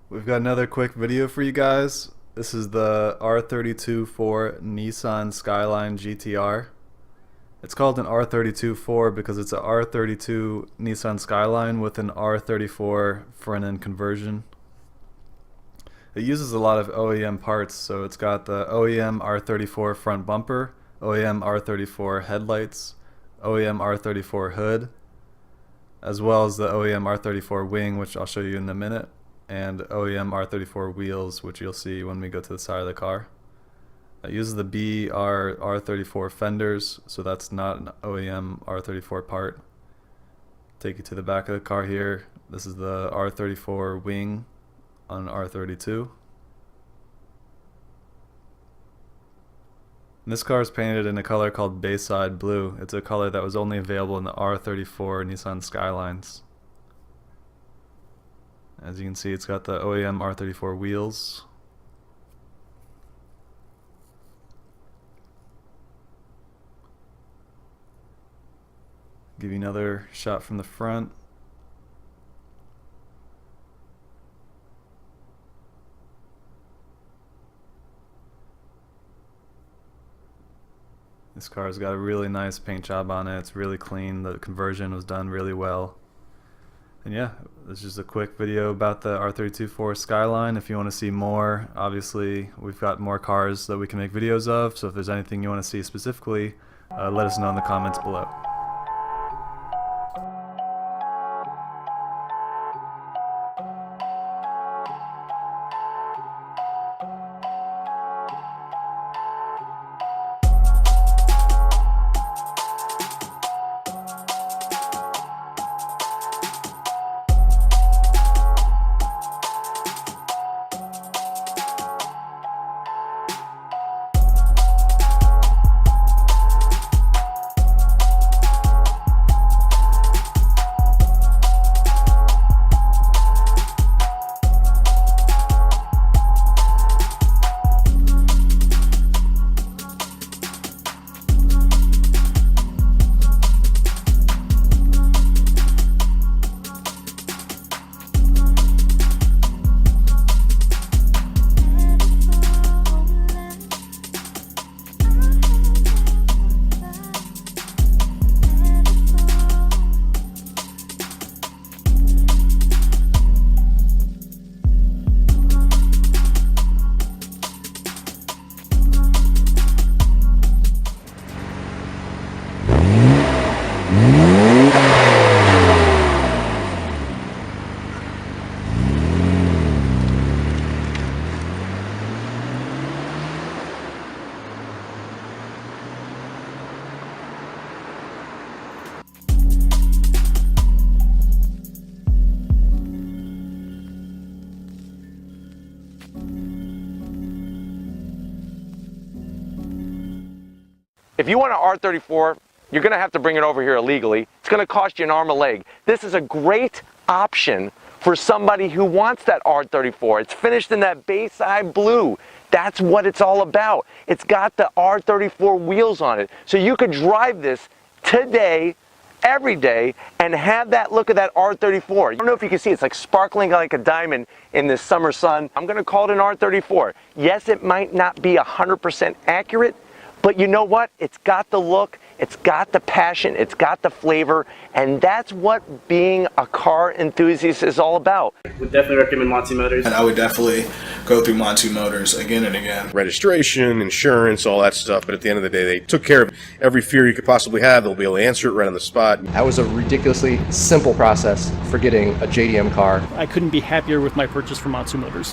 We've got another quick video for you guys. This is the R32 Nissan Skyline GTR. It's called an R32 because it's a R32 Nissan Skyline with an R34 front-end conversion. It uses a lot of OEM parts, so it's got the OEM R34 front bumper, OEM R34 headlights, OEM R34 hood, as well as the OEM R34 wing, which I'll show you in a minute, and OEM R34 wheels, which you'll see when we go to the side of the car. It uses the R34 fenders, so that's not an OEM R34 part. Take you to the back of the car here. This is the R34 wing on R32. And this car is painted in a color called Bayside Blue. It's a color that was only available in the R34 Nissan Skylines. As you can see, it's got the OEM R34 wheels. Give you another shot from the front. This car's got a really nice paint job on it. It's really clean. The conversion was done really well. And yeah, this is just a quick video about the R32 Skyline. If you want to see more, obviously we've got more cars that we can make videos of. So if there's anything you want to see specifically, let us know in the comments below. If you want an R34, you're going to have to bring it over here illegally. It's going to cost you an arm and a leg. This is a great option for somebody who wants that R34. It's finished in that Bayside Blue. That's what it's all about. It's got the R34 wheels on it. So you could drive this today, every day, and have that look of that R34. I don't know if you can see, it's like sparkling like a diamond in this summer sun. I'm going to call it an R34. Yes, it might not be 100% accurate, but you know what? It's got the look, it's got the passion, it's got the flavor, and that's what being a car enthusiast is all about. Would definitely recommend Montu Motors. And I would definitely go through Montu Motors again and again. Registration, insurance, all that stuff, but at the end of the day, they took care of every fear you could possibly have. They'll be able to answer it right on the spot. That was a ridiculously simple process for getting a JDM car. I couldn't be happier with my purchase from Montu Motors.